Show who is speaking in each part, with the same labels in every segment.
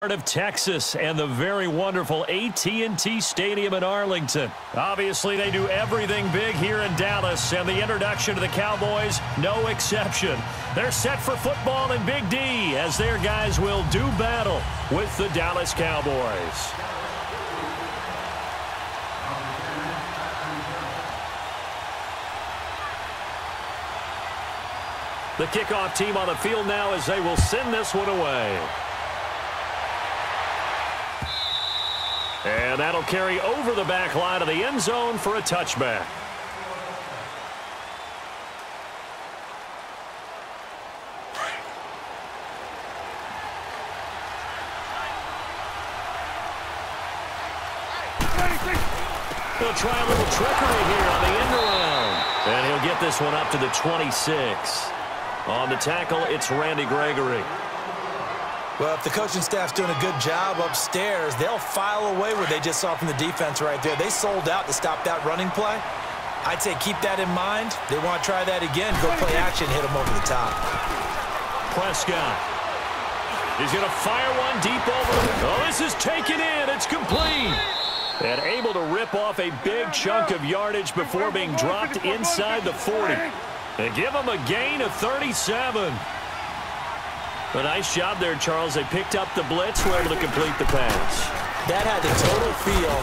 Speaker 1: Of Texas and the very wonderful AT&T Stadium in Arlington. Obviously, they do everything big here in Dallas, and the introduction to the Cowboys, no exception. They're set for football in Big D as their guys will do battle with the Dallas Cowboys. The kickoff team on the field now as they will send this one away. And that'll carry over the back line of the end zone for a touchback. He'll try a little trickery here on the end around. And he'll get this one up to the 26. On the tackle, it's Randy Gregory.
Speaker 2: Well, if the coaching staff's doing a good job upstairs, they'll file away what they just saw from the defense right there. They sold out to stop that running play. I'd say keep that in mind. They want to try that again. Go play action, hit them over the top.
Speaker 1: Prescott. He's going to fire one deep over. Oh, this is taken in. It's complete. And able to rip off a big chunk of yardage before being dropped inside the 40. They give him a gain of 37. A nice job there, Charles. They picked up the blitz, were able to complete the pass.
Speaker 2: That had the total feel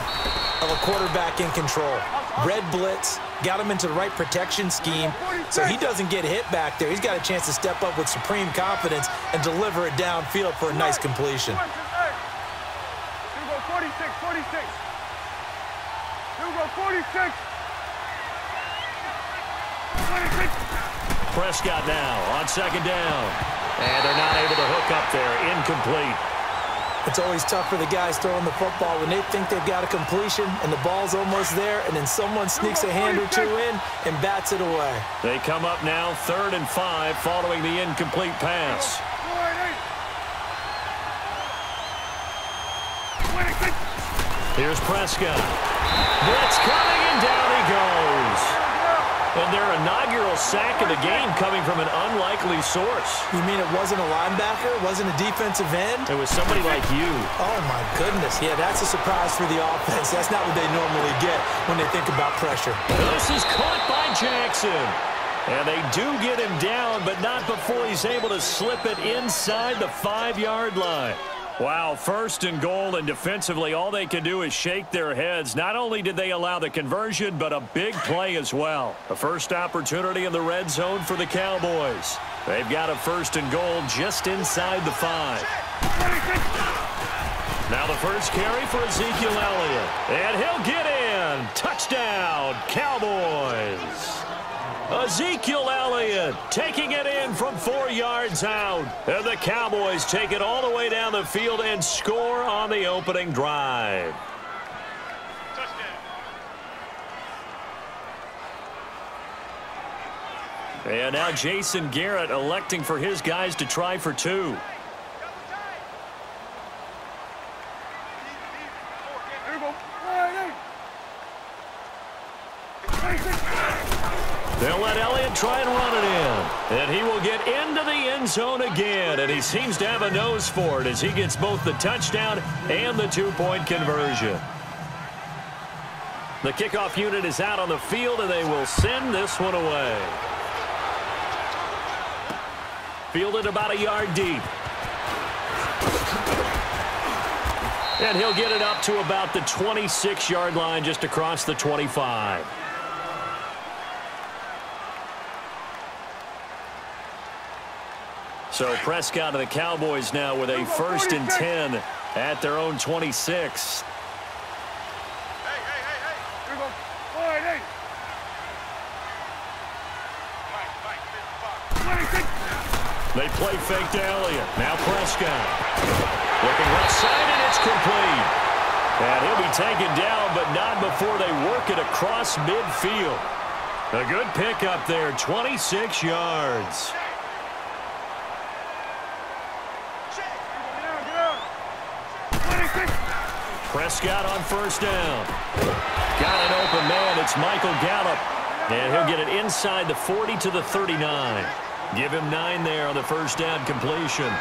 Speaker 2: of a quarterback in control. Red blitz, got him into the right protection scheme, so he doesn't get hit back there. He's got a chance to step up with supreme confidence and deliver it downfield for a nice completion.
Speaker 3: Here we go, 46, 46. Here we go, 46. 46.
Speaker 1: Prescott now on second down. And they're not able to hook up there. Incomplete.
Speaker 2: It's always tough for the guys throwing the football when they think they've got a completion and the ball's almost there, and then someone sneaks a hand or two in and bats it away.
Speaker 1: They come up now 3rd and 5 following the incomplete pass. Here's Prescott. Blitz coming, and down he goes. And their inaugural sack of the game coming from an unlikely source.
Speaker 2: You mean it wasn't a linebacker? It wasn't a defensive end?
Speaker 1: It was somebody like you.
Speaker 2: Oh, my goodness. Yeah, that's a surprise for the offense. That's not what they normally get when they think about pressure.
Speaker 1: This is caught by Jackson. And they do get him down, but not before he's able to slip it inside the 5-yard line. Wow, 1st and goal, and defensively all they can do is shake their heads. Not only did they allow the conversion, but a big play as well. A first opportunity in the red zone for the Cowboys. They've got a 1st and goal just inside the 5. Now the first carry for Ezekiel Elliott. And he'll get in. Touchdown, Cowboys. Ezekiel Elliott taking it in from 4 yards out. And the Cowboys take it all the way down the field and score on the opening drive. And now Jason Garrett electing for his guys to try for 2. They'll let Elliott try and run it in. And he will get into the end zone again. And he seems to have a nose for it as he gets both the touchdown and the 2-point conversion. The kickoff unit is out on the field, and they will send this one away. Fielded about a yard deep. And he'll get it up to about the 26-yard line, just across the 25. So Prescott of the Cowboys now with a 1st and 10 at their own 26.
Speaker 3: Hey. Here we go. 48. 26.
Speaker 1: They play fake to Elliott. Now Prescott. Looking left side, and it's complete. And he'll be taken down, but not before they work it across midfield. A good pickup there, 26 yards. Prescott on 1st down. Got an open man. It's Michael Gallup. And he'll get it inside the 40 to the 39. Give him 9 there on the 1st down completion.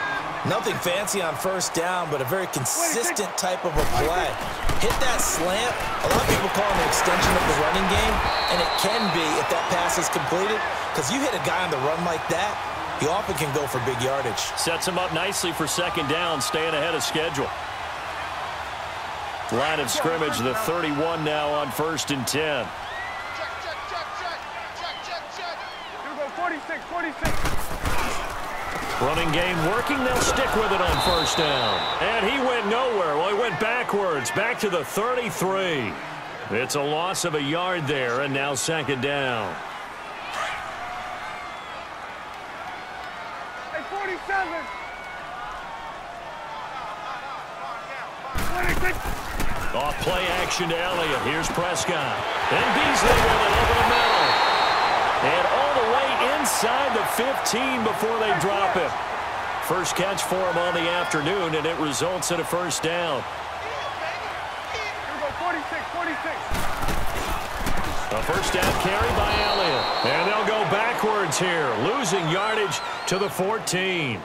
Speaker 2: Nothing fancy on first down, but a very consistent type of a play. Hit that slant. A lot of people call it an extension of the running game, and it can be if that pass is completed, because you hit a guy on the run like that, he often can go for big yardage.
Speaker 1: Sets him up nicely for second down, staying ahead of schedule. Line of scrimmage, the 31 now on 1st and 10.
Speaker 3: You go 46, 46.
Speaker 1: Running game working. They'll stick with it on 1st down. And he went nowhere. Well, he went backwards, back to the 33. It's a loss of a yard there, and now 2nd down.
Speaker 3: Hey, 47. 26.
Speaker 1: Off play action to Elliott. Here's Prescott. And Beasley with it over the middle. And all the way inside the 15 before they drop it. First catch for him on the afternoon, and it results in a 1st down.
Speaker 3: You go 46, 46.
Speaker 1: A 1st down carry by Elliott. And they'll go backwards here, losing yardage to the 14.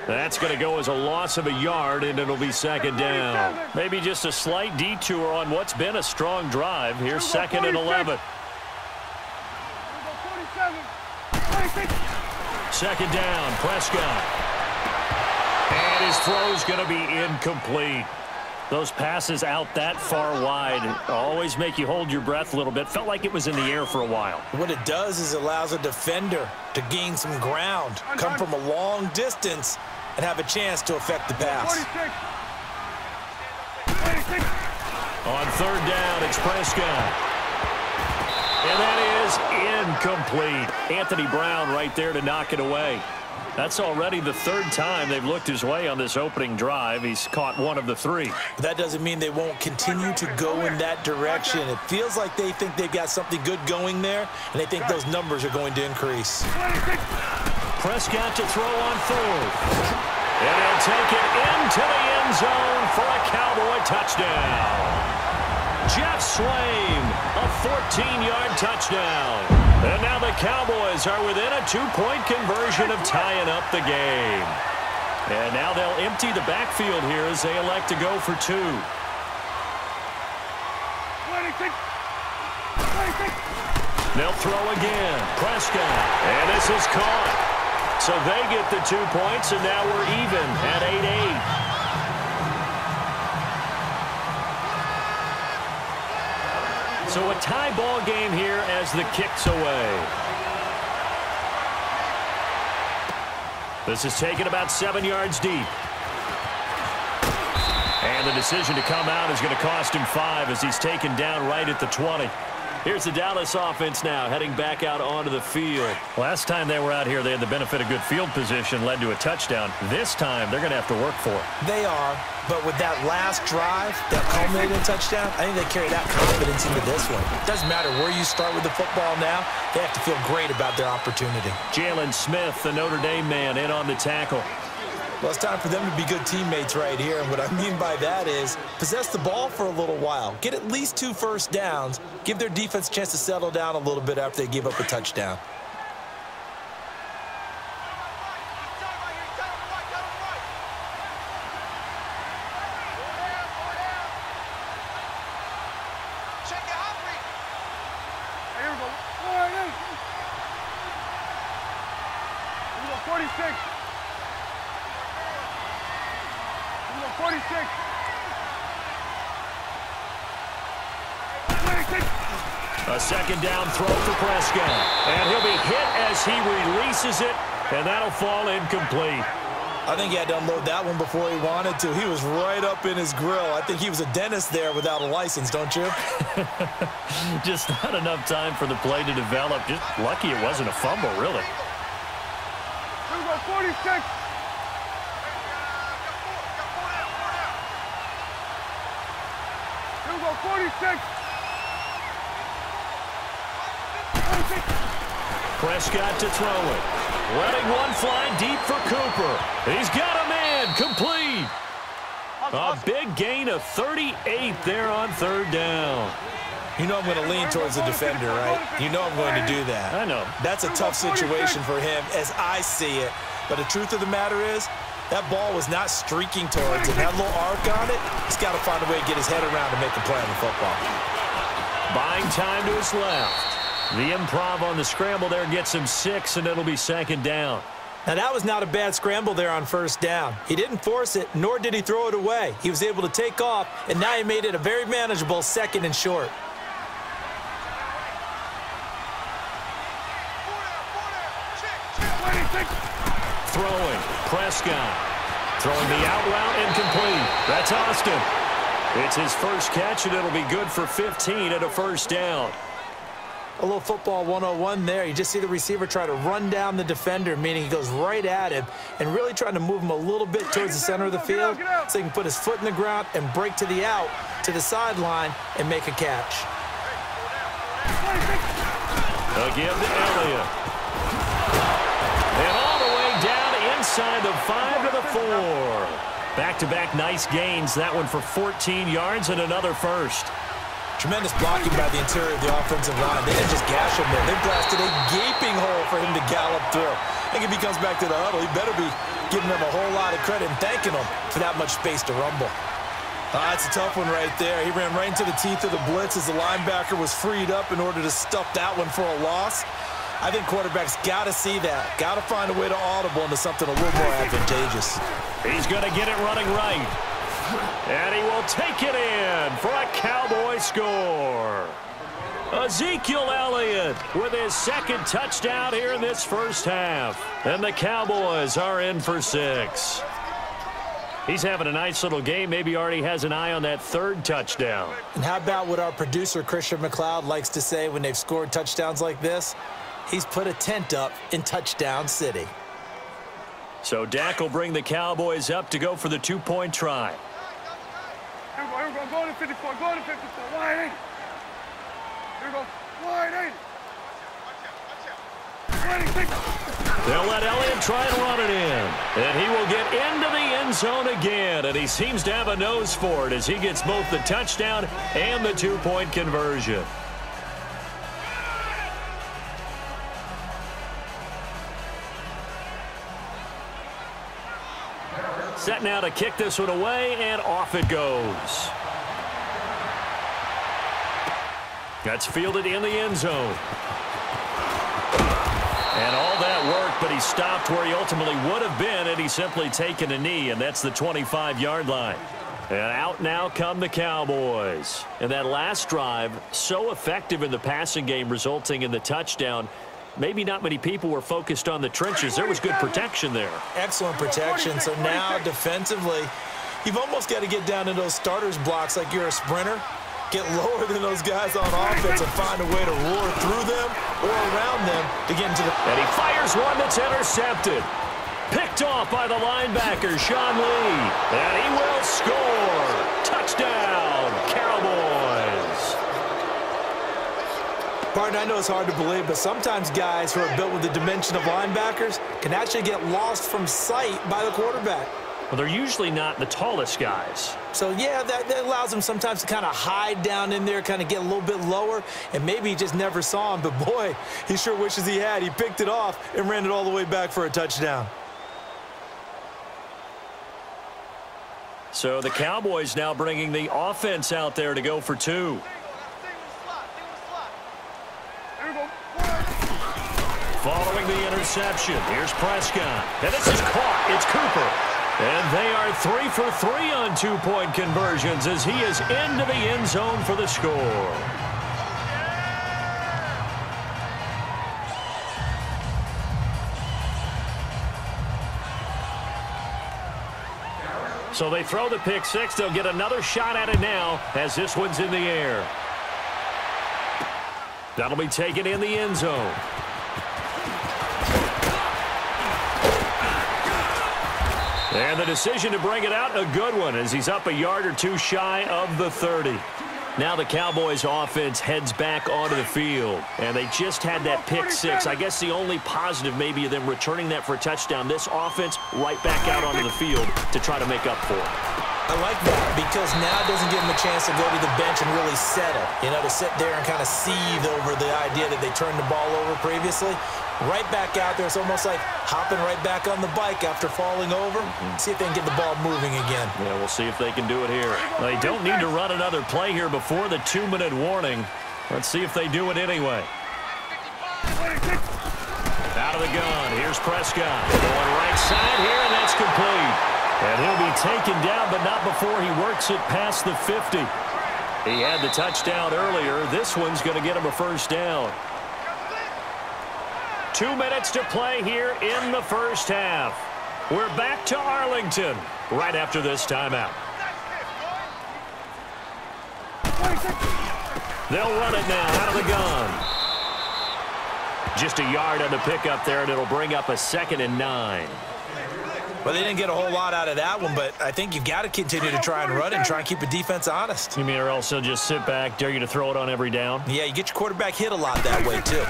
Speaker 1: That's going to go as a loss of a yard, and it'll be 2nd down. Maybe just a slight detour on what's been a strong drive. Here's 2nd and 11. 2nd down, Prescott. And his throw's going to be incomplete. Those passes out that far wide always make you hold your breath a little bit. Felt like it was in the air for a while.
Speaker 2: What it does is it allows a defender to gain some ground, come from a long distance, and have a chance to affect the pass.
Speaker 3: 46. 46.
Speaker 1: On 3rd down, it's Prescott. And that is incomplete. Anthony Brown right there to knock it away. That's already the 3rd time they've looked his way on this opening drive. He's caught 1 of the 3.
Speaker 2: But that doesn't mean they won't continue to go in that direction. It feels like they think they've got something good going there, and they think those numbers are going to increase.
Speaker 3: 26.
Speaker 1: Prescott to throw on 4th. And he'll take it into the end zone for a Cowboy touchdown. Jeff Swain, a 14-yard touchdown. And now the Cowboys are within a 2-point conversion of tying up the game. And now they'll empty the backfield here as they elect to go for 2.
Speaker 3: 26. 26.
Speaker 1: They'll throw again. Prescott. And this is caught. So they get the 2 points, and now we're even at 8-8. So a tie ball game here as the kick's away. This is taken about 7 yards deep. And the decision to come out is going to cost him 5 as he's taken down right at the 20. Here's the Dallas offense now heading back out onto the field. Last time they were out here, they had the benefit of good field position, led to a touchdown. This time, they're going to have to work for it.
Speaker 2: They are, but with that last drive that culminated in a touchdown, I think they carry that confidence into this one. It doesn't matter where you start with the football now. They have to feel great about their opportunity.
Speaker 1: Jalen Smith, the Notre Dame man, in on the tackle.
Speaker 2: Well, it's time for them to be good teammates right here. And what I mean by that is possess the ball for a little while. Get at least 2 first downs. Give their defense a chance to settle down a little bit after they give up a touchdown.
Speaker 3: Here we go. 46. 46. 26.
Speaker 1: A 2nd down throw for Prescott. And he'll be hit as he releases it, and that'll fall incomplete.
Speaker 2: I think he had to unload that one before he wanted to. He was right up in his grill. I think he was a dentist there without a license, don't you?
Speaker 1: Just not enough time for the play to develop. Just lucky it wasn't a fumble, really.
Speaker 3: Here we go, 46. Here we go, 46. 46.
Speaker 1: Prescott to throw it. Letting one fly deep for Cooper. He's got a man. Complete. A big gain of 38 there on 3rd down.
Speaker 2: You know I'm going to lean towards the defender, right? You know I'm going to do that.
Speaker 1: I know.
Speaker 2: That's a tough situation for him as I see it. But the truth of the matter is, That ball was not streaking towards him. That little arc on it, he's got to find a way to get his head around to make a play on the football.
Speaker 1: Buying time to his left. The improv on the scramble there gets him 6, and it'll be second down.
Speaker 2: Now, that was not a bad scramble there on first down. He didn't force it, nor did he throw it away. He was able to take off, and now he made it a very manageable 2nd and short.
Speaker 1: Throwing, Prescott. Throwing the out route incomplete. That's Austin. It's his first catch, and it'll be good for 15 and a first down.
Speaker 2: A little football 101 there. You just see the receiver try to run down the defender, meaning he goes right at him and really trying to move him a little bit towards the center of the field so he can put his foot in the ground and break to the out, to the sideline, and make a catch.
Speaker 1: Again to Elliott. And all the way down inside the 5 to the 4. Back-to-back nice gains. That one for 14 yards and another first.
Speaker 2: Tremendous blocking by the interior of the offensive line. They didn't just gash him there. They blasted a gaping hole for him to gallop through. I think if he comes back to the huddle, he better be giving them a whole lot of credit and thanking them for that much space to rumble. That's a tough one right there. He ran right into the teeth of the blitz as the linebacker was freed up in order to stuff that one for a loss. I think quarterbacks got to see that. Got to find a way to audible into something a little more advantageous.
Speaker 1: He's going to get it running right. And he will take it in for a Cowboy score. Ezekiel Elliott with his 2nd touchdown here in this first half. And the Cowboys are in for 6. He's having a nice little game. Maybe already has an eye on that 3rd touchdown.
Speaker 2: And how about what our producer, Christian McLeod, likes to say when they've scored touchdowns like this? He's put a tent up in Touchdown City.
Speaker 1: So Dak will bring the Cowboys up to go for the 2-point try.
Speaker 3: Here we go, go to 54, go to 54, wide in. Here we go, wide in.
Speaker 1: They'll let Elliott try and run it in. And he will get into the end zone again. And he seems to have a nose for it as he gets both the touchdown and the 2-point conversion. Set now to kick this one away, and off it goes. That's fielded in the end zone. And all that work, but he stopped where he ultimately would have been had he simply taken a knee, and that's the 25-yard line. And out now come the Cowboys. And that last drive, so effective in the passing game, resulting in the touchdown. Maybe not many people were focused on the trenches. There was good protection there.
Speaker 2: Excellent protection. So now defensively, you've almost got to get down to those starters blocks like you're a sprinter. Get lower than those guys on offense and find a way to roar through them or around them to get into the...
Speaker 1: And he fires one that's intercepted. Picked off by the linebacker, Sean Lee. And he will score. Touchdown, Cowboys.
Speaker 2: Partner, I know it's hard to believe, but sometimes guys who are built with the dimension of linebackers can actually get lost from sight by the quarterback.
Speaker 1: Well, they're usually not the tallest guys.
Speaker 2: So, yeah, that allows them sometimes to kind of hide down in there, kind of get a little bit lower, and maybe he just never saw him. But, boy, he sure wishes he had. He picked it off and ran it all the way back for a touchdown.
Speaker 1: So the Cowboys now bringing the offense out there to go for 2. Following the interception, here's Prescott. And this is caught. It's Cooper. And they are 3 for 3 on 2-point conversions as he is into the end zone for the score. So they throw the pick six. They'll get another shot at it now as this one's in the air. That'll be taken in the end zone. And the decision to bring it out, a good one, as he's up a yard or two shy of the 30. Now the Cowboys offense heads back onto the field. And they just had that pick six. I guess the only positive maybe of them returning that for a touchdown. This offense right back out onto the field to try to make up for it.
Speaker 2: I like that because now it doesn't give him a chance to go to the bench and really settle. You know, to sit there and kind of seethe over the idea that they turned the ball over previously. Right back out there. It's almost like hopping right back on the bike after falling over. See if they can get the ball moving again.
Speaker 1: Yeah, we'll see if they can do it here. They don't need to run another play here before the 2-minute warning. Let's see if they do it anyway. Out of the gun. Here's Prescott. Going right side here, and that's complete. And he'll be taken down, but not before he works it past the 50. He had the touchdown earlier. This one's going to get him a first down. 2 minutes to play here in the first half. We're back to Arlington right after this timeout. They'll run it now out of the gun. Just a yard on the pickup there, and it'll bring up a 2nd and 9.
Speaker 2: Well, they didn't get a whole lot out of that one, but I think you've got to continue to try and run it and try and keep the defense honest.
Speaker 1: You mean or else they'll just sit back, dare you to throw it on every down?
Speaker 2: Yeah, you get your quarterback hit a lot that way, too.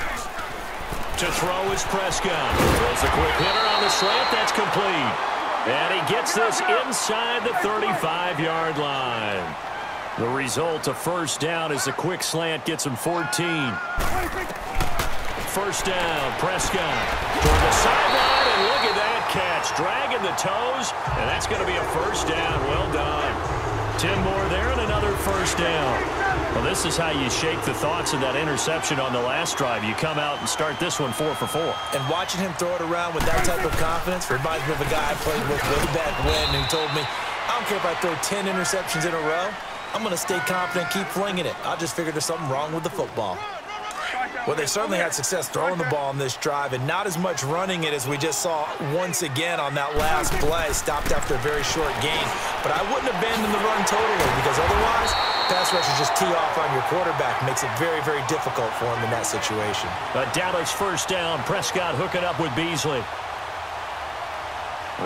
Speaker 1: To throw is Prescott. Throws a quick hitter on the slant. That's complete. And he gets this inside the 35-yard line. The result, a first down, as the quick slant gets him 14. First down, Prescott toward the sideline, and look at that catch. Dragging the toes, and that's going to be a first down. Well done. 10 more there and another first down. Well, this is how you shake the thoughts of that interception on the last drive. You come out and start this one 4 for 4.
Speaker 2: And watching him throw it around with that type of confidence reminds me of a guy I played with way back when who told me, I don't care if I throw 10 interceptions in a row. I'm going to stay confident, keep flinging it. I just figured there's something wrong with the football. Well, they certainly had success throwing the ball on this drive and not as much running it as we just saw once again on that last play. Stopped after a very short gain. But I wouldn't abandon the run totally because otherwise, pass rushers just tee off on your quarterback. Makes it very, very difficult for him in that situation.
Speaker 1: A Dallas first down. Prescott hooking up with Beasley.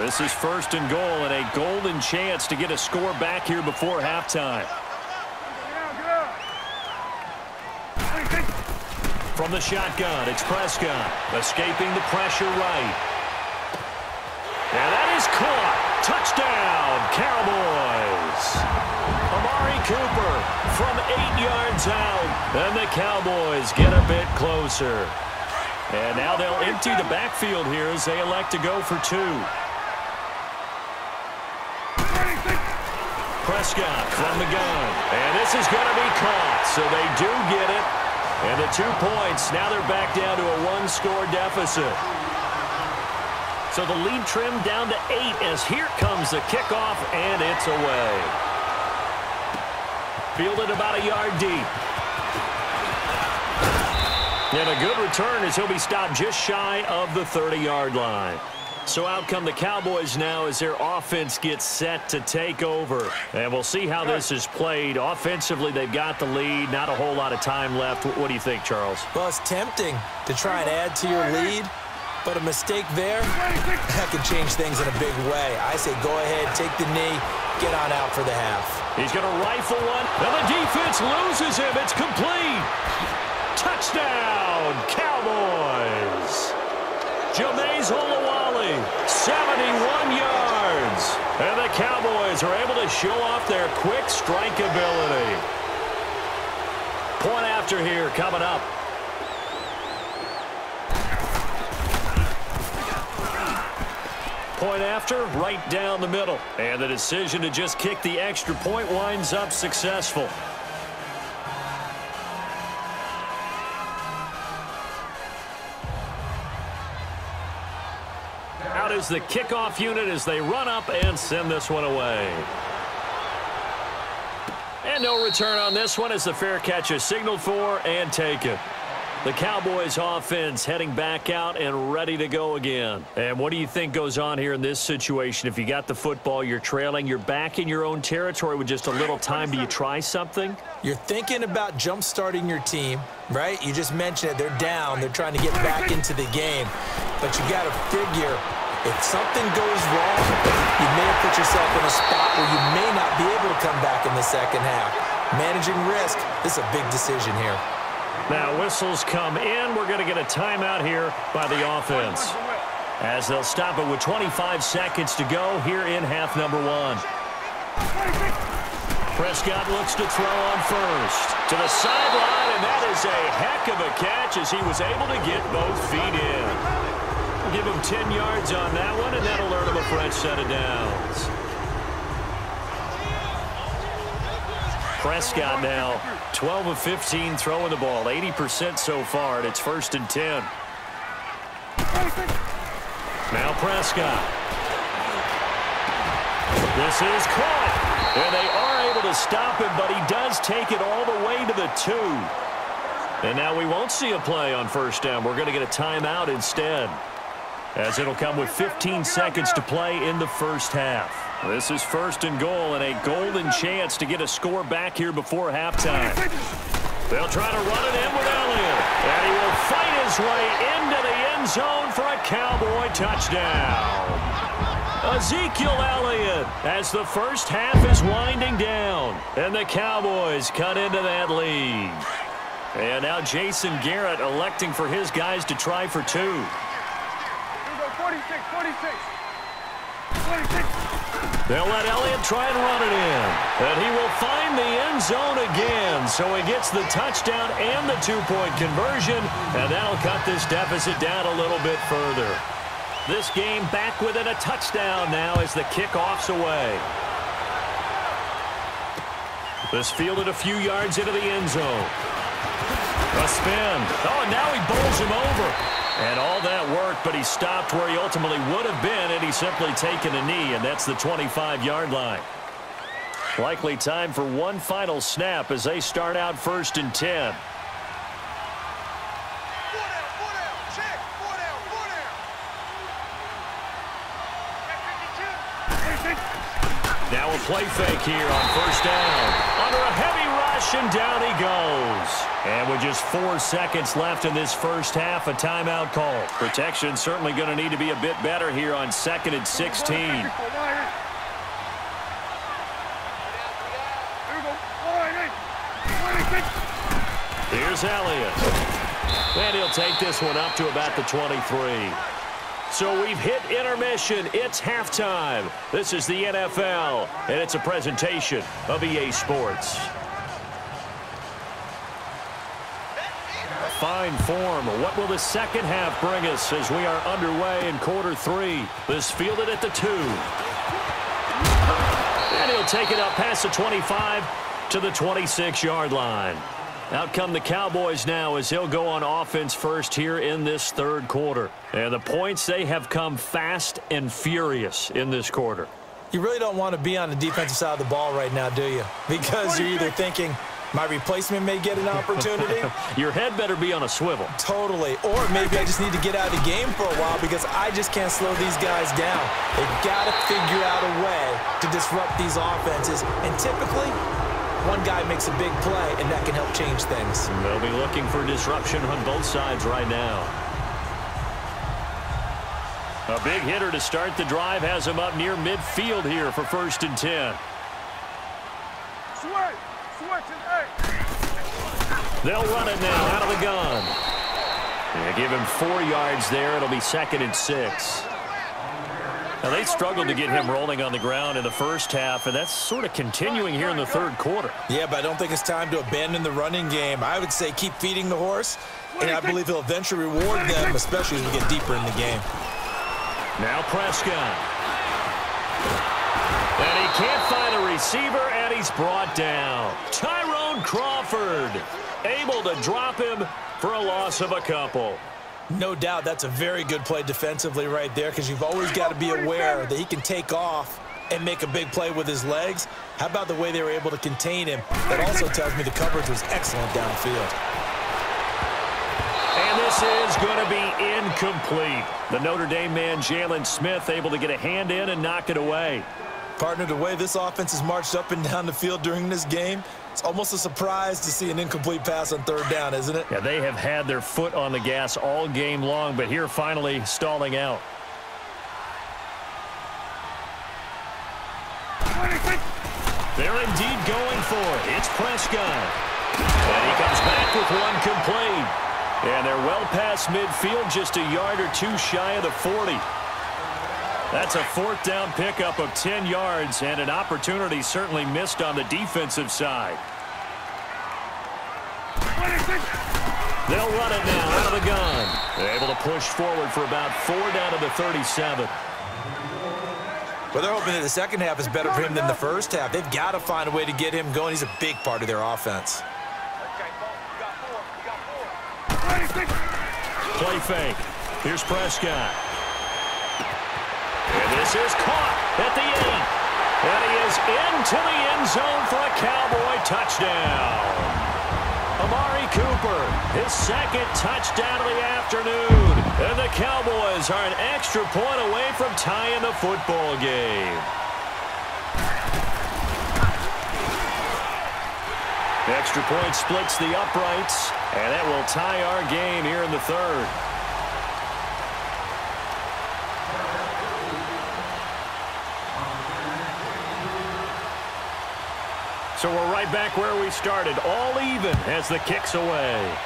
Speaker 1: This is 1st and goal and a golden chance to get a score back here before halftime. From the shotgun, it's Prescott, escaping the pressure right. And that is caught. Touchdown, Cowboys. Amari Cooper from 8 yards out, and the Cowboys get a bit closer. And now they'll empty the backfield here as they elect to go for 2. Prescott from the gun, and this is going to be caught, so they do get it. And the 2 points, now they're back down to a 1-score deficit. So the lead trimmed down to 8 as here comes the kickoff, and it's away. Fielded about a yard deep. And a good return as he'll be stopped just shy of the 30-yard line. So out come the Cowboys now as their offense gets set to take over. And we'll see how this is played. Offensively, they've got the lead. Not a whole lot of time left. What do you think, Charles?
Speaker 2: Well, it's tempting to try and add to your lead, but a mistake there, that could change things in a big way. I say go ahead, take the knee, get on out for the half.
Speaker 1: He's going to rifle one, and the defense loses him. It's complete. Touchdown, Cowboys. Jameis Olawale, 71 yards. And the Cowboys are able to show off their quick strike ability. Point after here coming up. Point after, right down the middle. And the decision to just kick the extra point winds up successful. Out is the kickoff unit as they run up and send this one away. And no return on this one as the fair catch is signaled for and taken. The Cowboys offense heading back out and ready to go again. And what do you think goes on here in this situation? If you got the football, you're trailing, you're back in your own territory with just a little time. Do you try something?
Speaker 2: You're thinking about jump-starting your team, right? You just mentioned it. They're down. They're trying to get back into the game. But you got to figure if something goes wrong, you may have put yourself in a spot where you may not be able to come back in the second half. Managing risk, this is a big decision here.
Speaker 1: Now whistles come in. We're going to get a timeout here by the offense as they'll stop it with 25 seconds to go here in half number 1. Prescott looks to throw on first. To the sideline, and that is a heck of a catch as he was able to get both feet in. We'll give him 10 yards on that one, and that'll earn him a fresh set of downs. Prescott now 12 of 15 throwing the ball, 80% so far, and it's 1st and 10. Now Prescott. This is caught, and they are able to stop him, but he does take it all the way to the 2. And now we won't see a play on 1st down. We're going to get a timeout instead, as it'll come with 15 seconds to play in the first half. This is 1st and goal, and a golden chance to get a score back here before halftime. They'll try to run it in with Elliott, and he will fight his way into the end zone for a Cowboy touchdown. Ezekiel Elliott as the first half is winding down, and the Cowboys cut into that lead. And now Jason Garrett electing for his guys to try for 2.
Speaker 3: Here we go, 46, 46. 46.
Speaker 1: They'll let Elliott try and run it in. And he will find the end zone again. So he gets the touchdown and the 2-point conversion. And that'll cut this deficit down a little bit further. This game back within a touchdown now as the kickoff's away. This fielded a few yards into the end zone. A spin. Oh, and now he bowls him over. And all that worked, but he stopped where he ultimately would have been, and he's simply taken a knee, and that's the 25-yard line. Likely time for one final snap as they start out 1st and 10. Now a play fake here on 1st down. Under a heavy rush, and down he goes. And with just 4 seconds left in this first half, a timeout call. Protection certainly going to need to be a bit better here on 2nd and 16. Here's Elliott. And he'll take this one up to about the 23. So we've hit intermission. It's halftime. This is the NFL, and it's a presentation of EA Sports. Fine form. What will the second half bring us as we are underway in quarter 3? This fielded at the 2. And he'll take it up past the 25 to the 26-yard line. Out come the Cowboys now as he'll go on offense first here in this 3rd quarter. And the points, they have come fast and furious in this quarter.
Speaker 2: You really don't want to be on the defensive side of the ball right now, do you? Because you're either thinking, my replacement may get an opportunity.
Speaker 1: Your head better be on a swivel.
Speaker 2: Totally. Or maybe I just need to get out of the game for a while because I just can't slow these guys down. They've got to figure out a way to disrupt these offenses. And typically, one guy makes a big play, and that can help change things.
Speaker 1: They'll be looking for disruption on both sides right now. A big hitter to start the drive has him up near midfield here for 1st and 10. They'll run it now out of the gun. They give him 4 yards there. It'll be 2nd and 6. Now, they struggled to get him rolling on the ground in the first half, and that's sort of continuing here in the 3rd quarter.
Speaker 2: Yeah, but I don't think it's time to abandon the running game. I would say keep feeding the horse, and I believe he'll eventually reward them, especially as we get deeper in the game.
Speaker 1: Now Prescott. And he can't find a receiver, and he's brought down. Tyrone Crawford able to drop him for a loss of a couple.
Speaker 2: No doubt that's a very good play defensively right there because you've always got to be aware that he can take off and make a big play with his legs. How about the way they were able to contain him? That also tells me the coverage was excellent downfield.
Speaker 1: And this is going to be incomplete. The Notre Dame man, Jalen Smith, able to get a hand in and knock it away.
Speaker 2: Partner, the way this offense has marched up and down the field during this game, it's almost a surprise to see an incomplete pass on 3rd down, isn't it?
Speaker 1: Yeah, they have had their foot on the gas all game long, but here finally stalling out. They're indeed going for it. It's Prescott. And he comes back with one complete. And they're well past midfield, just a yard or two shy of the 40. That's a fourth down pickup of 10 yards and an opportunity certainly missed on the defensive side. They'll run it now out of the gun. They're able to push forward for about 4 down to the 37.
Speaker 2: Well, they're hoping that the second half is better for him than the first half. They've got to find a way to get him going. He's a big part of their offense.
Speaker 1: Play fake. Here's Prescott. And this is caught at the 8. And he is into the end zone for a Cowboy touchdown. Amari Cooper, his second touchdown of the afternoon. And the Cowboys are an extra point away from tying the football game. The extra point splits the uprights, and that will tie our game here in the third. So we're right back where we started, all even as the kick's away.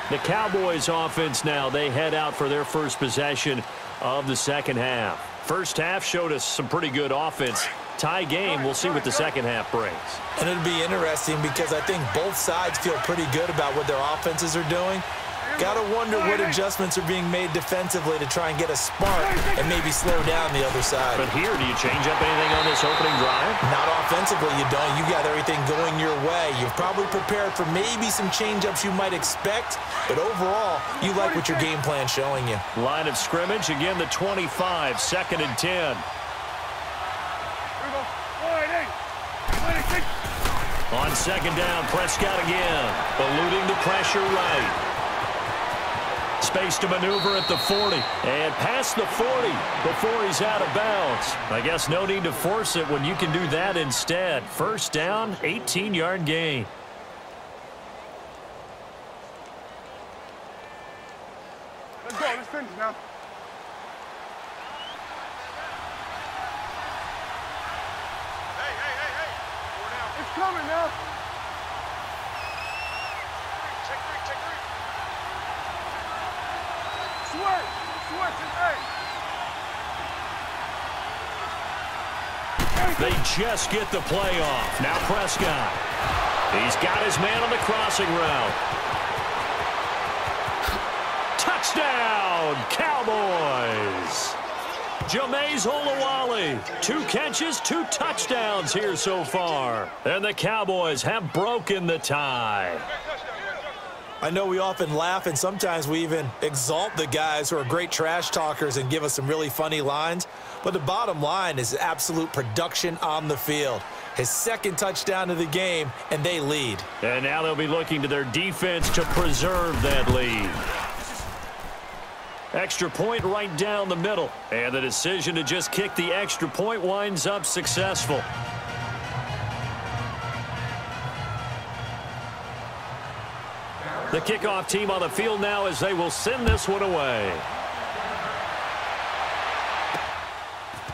Speaker 1: The Cowboys offense now, they head out for their first possession of the second half. First half showed us some pretty good offense. Tie game, we'll see what the second half brings. And it'll be interesting because I think both sides feel pretty good about what their offenses are doing. Got to wonder what adjustments are being made defensively to try and get a spark and maybe slow down the other side. But here, do you change up anything on this opening drive? Not offensively, you don't. You got everything going your way. You've probably prepared for maybe some change-ups you might expect, but overall, you like what your game plan's showing you. Line of scrimmage, again, the 25, 2nd and 10. On second down, Prescott again, eluding the pressure right. Space to maneuver at the 40. And past the 40 before he's out of bounds. I guess no need to force it when you can do that instead. First down, 18-yard gain.
Speaker 3: Let's go. Let's finish now. Hey. It's coming now. Check three.
Speaker 1: They just get the play off. Now Prescott. He's got his man on the crossing route. Touchdown, Cowboys. Jameis Olawale, 2 catches, 2 touchdowns here so far. And the Cowboys have broken the tie.
Speaker 2: I know we often laugh and sometimes we even exalt the guys who are great trash talkers and give us some really funny lines. But the bottom line is absolute production on the field. His second touchdown of the game, and they lead.
Speaker 1: And now they'll be looking to their defense to preserve that lead. Extra point right down the middle. And the decision to just kick the extra point winds up successful. The kickoff team on the field now as they will send this one away.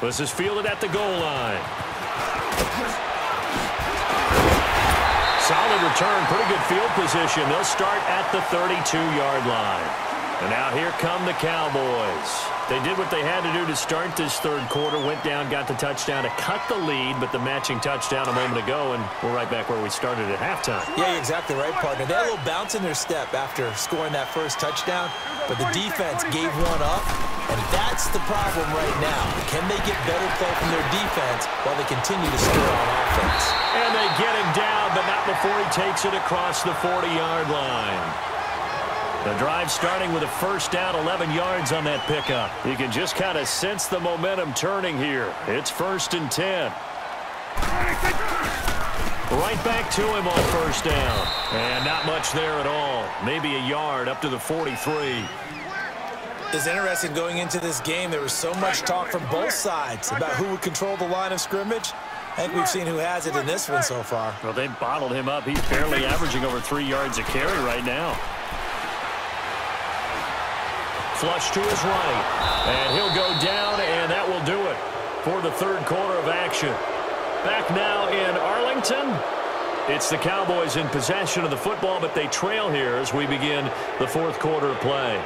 Speaker 1: This is fielded at the goal line. Solid return, pretty good field position. They'll start at the 32-yard line. And now here come the Cowboys. They did what they had to do to start this third quarter. Went down, got the touchdown to cut the lead, but the matching touchdown a moment ago, and we're right back where we started at halftime.
Speaker 2: Yeah, you're exactly right, partner. They had a little bounce in their step after scoring that first touchdown, but the defense gave one up, and that's the problem right now. Can they get better play from their defense while they continue to score on offense?
Speaker 1: And they get him down, but not before he takes it across the 40-yard line. The drive starting with a first down, 11 yards on that pickup. You can just kind of sense the momentum turning here. It's 1st and 10. Right back to him on first down. And not much there at all. Maybe a yard up to the 43.
Speaker 2: It's interesting going into this game. There was so much talk from both sides about who would control the line of scrimmage. I think we've seen who has it in this one so far.
Speaker 1: Well, they bottled him up. He's barely averaging over 3 yards a carry right now. Flush to his right, and he'll go down, and that will do it for the third quarter of action. Back now in Arlington, It's the Cowboys in possession of the football, but they trail here as we begin the fourth quarter of play.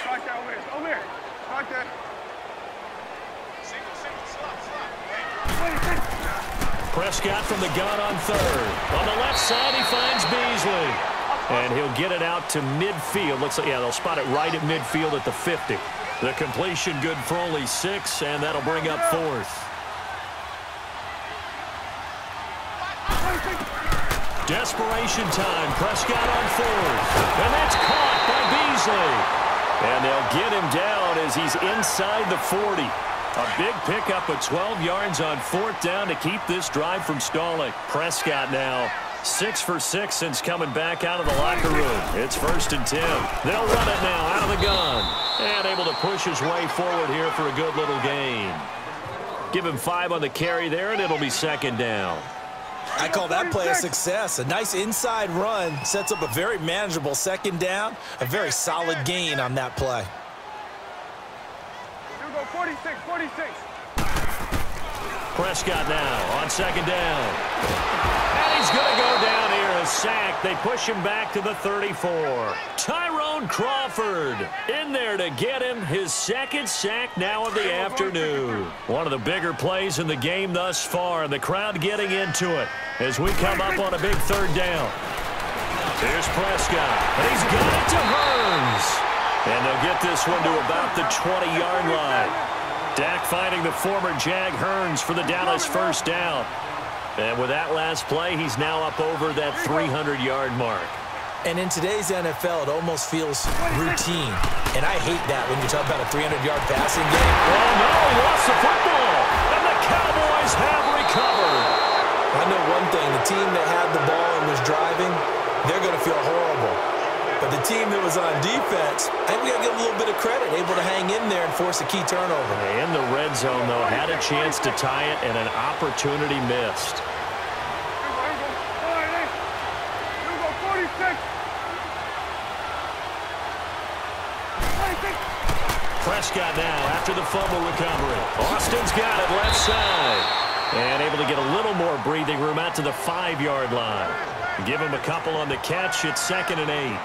Speaker 3: Right there, over here. Right there.
Speaker 1: Prescott from the gun on third. On the left side, he finds Beasley. And he'll get it out to midfield. Looks like, yeah, they'll spot it right at midfield at the 50. The completion good for only 6, and that'll bring up fourth. Desperation time. Prescott on fourth. And that's caught by Beasley. And they'll get him down as he's inside the 40. A big pickup of 12 yards on fourth down to keep this drive from stalling. Prescott now 6 for 6 since coming back out of the locker room. It's 1st and 10. They'll run it now out of the gun. And able to push his way forward here for a good little gain. Give him 5 on the carry there, and it'll be 2nd down.
Speaker 2: I call that play a success. A nice inside run sets up a very manageable 2nd down. A very solid gain on that play.
Speaker 3: Here we go, 46, 46.
Speaker 1: Prescott now on 2nd down. And he's going to go down here, a sack. They push him back to the 34. Tyrone Crawford in there to get him his 2nd sack now of the afternoon. One of the bigger plays in the game thus far, and the crowd getting into it as we come up on a big 3rd down. Here's Prescott, and he's got it to Hearns. And they'll get this one to about the 20-yard line. Dak finding the former Jag Hearns for the Dallas 1st down. And with that last play, he's now up over that 300-yard mark.
Speaker 2: And in today's NFL, it almost feels routine. And I hate that when you talk about a 300-yard passing game.
Speaker 1: Oh, no, he lost the football. And the Cowboys have recovered.
Speaker 2: I know one thing. The team that had the ball and was driving, they're going to feel horrible. But the team that was on defense, I think we got to give them a little bit of credit, able to hang in there and force a key turnover.
Speaker 1: In the red zone, though, had a chance to tie it, and an opportunity missed.
Speaker 3: Here we go, 46.
Speaker 1: Prescott now after the fumble recovery. Austin's got it left side. And able to get a little more breathing room out to the 5-yard line. Give him a couple on the catch. It's 2nd and 8.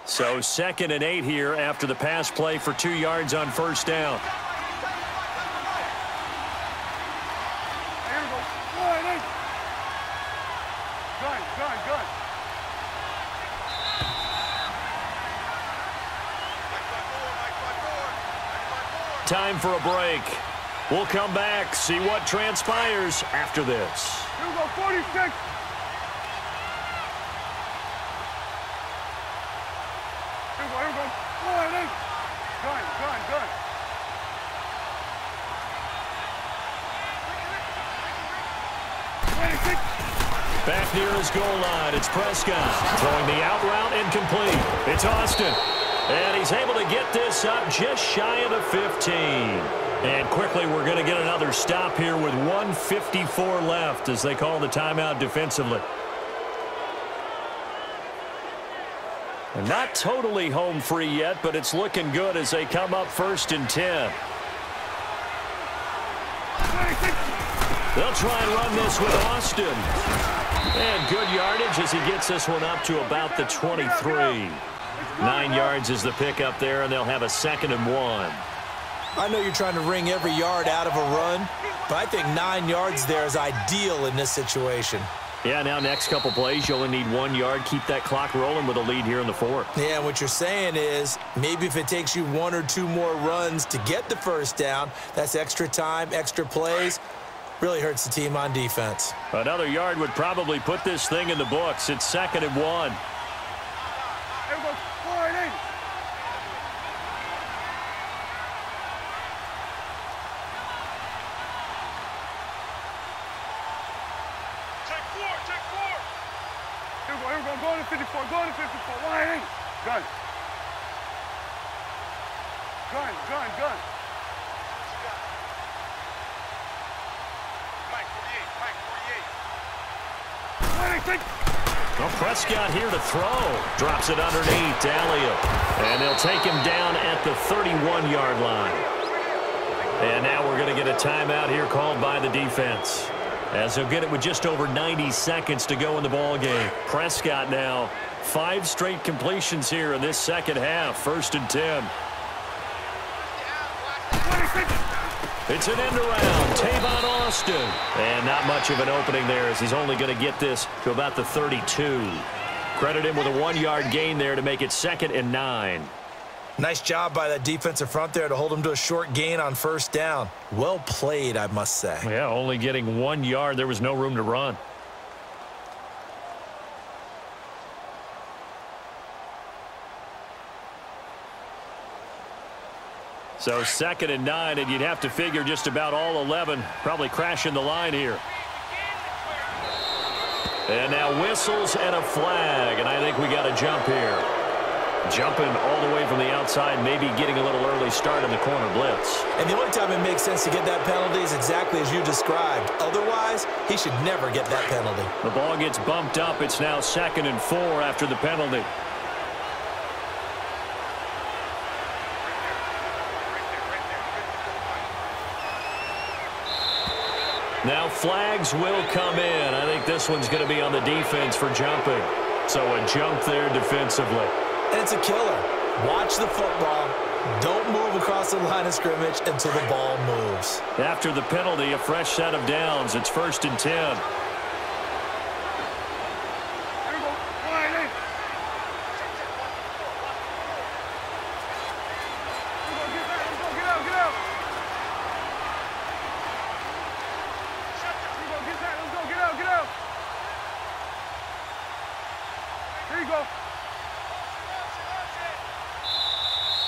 Speaker 1: So 2nd and 8 here after the pass play for 2 yards on 1st down.
Speaker 3: Here we go, 48. Gun.
Speaker 1: Time for a break. We'll come back, see what transpires after this.
Speaker 3: Here we go, 46. Here we go, 48. Gun.
Speaker 1: Back near his goal line, it's Prescott. Throwing the out route incomplete. It's Austin. And he's able to get this up just shy of the 15. And quickly we're going to get another stop here with 1:54 left as they call the timeout defensively. And not totally home free yet, but it's looking good as they come up 1st and 10. They'll try and run this with Austin. And good yardage as he gets this one up to about the 23. 9 yards is the pickup there, and they'll have a 2nd and 1.
Speaker 2: I know you're trying to wring every yard out of a run, but I think 9 yards there is ideal in this situation.
Speaker 1: Yeah, now next couple plays, you only need 1 yard. Keep that clock rolling with a lead here in the 4th.
Speaker 2: Yeah, what you're saying is maybe if it takes you 1 or 2 more runs to get the 1st down, that's extra time, extra plays. Really hurts the team on defense.
Speaker 1: Another yard would probably put this thing in the books. It's 2nd and 1.
Speaker 3: Here we go, 48. Here we go, go to 54, go to 54, wide. Gun.
Speaker 1: Well, Prescott here to throw. Drops it underneath. Alley-oop. And they'll take him down at the 31-yard line. And now we're going to get a timeout here called by the defense, as they'll get it with just over 90 seconds to go in the ball game. Prescott now 5 straight completions here in this second half. 1st and 10. It's an end around. Tavon Austin. And not much of an opening there, as he's only going to get this to about the 32. Credit him with a 1-yard gain there to make it 2nd and 9.
Speaker 2: Nice job by that defensive front there to hold him to a short gain on 1st down. Well played, I must say.
Speaker 1: Yeah, only getting 1 yard. There was no room to run. So 2nd and 9, and you'd have to figure just about all 11 probably crashing the line here. And now whistles and a flag, and I think we got a jump here. Jumping all the way from the outside, maybe getting a little early start in the corner blitz.
Speaker 2: And the only time it makes sense to get that penalty is exactly as you described. Otherwise, he should never get that penalty.
Speaker 1: The ball gets bumped up. It's now 2nd and 4 after the penalty. Now flags will come in. I think this one's going to be on the defense for jumping. So a jump there defensively.
Speaker 2: And it's a killer. Watch the football. Don't move across the line of scrimmage until the ball moves.
Speaker 1: After the penalty, a fresh set of downs. It's 1st and 10.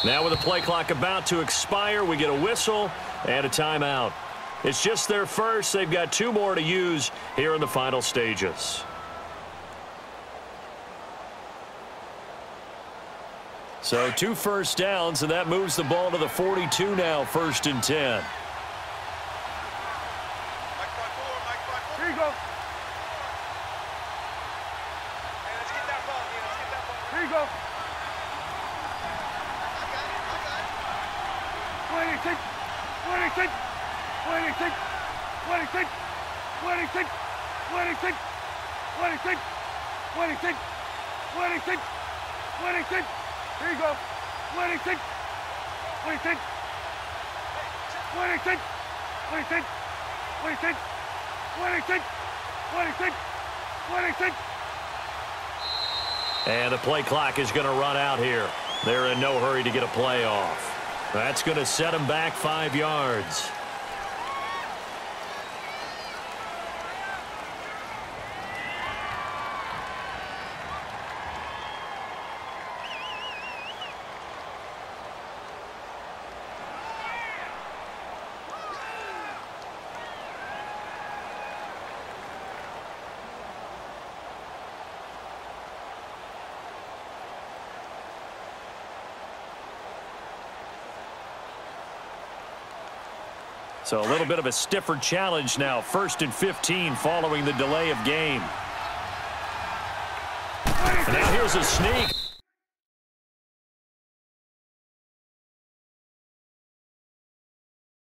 Speaker 1: Now with the play clock about to expire, we get a whistle and a timeout. It's just their first. They've got 2 more to use here in the final stages. So 2 first downs, and that moves the ball to the 42 now, 1st and 10.
Speaker 3: Here you go. Hey, let's get that ball, man. Let's get that ball. Here you go. 26, 26, 26, 26, 26, 26, 26, 26, 26, 26. Here you go. 26, 26, 26, 26, 26, 26, 26, 26.
Speaker 1: And the play clock is going to run out here. They're in no hurry to get a play off. That's going to set them back 5 yards. So a little bit of a stiffer challenge now. 1st and 15 following the delay of game. And now here's a sneak.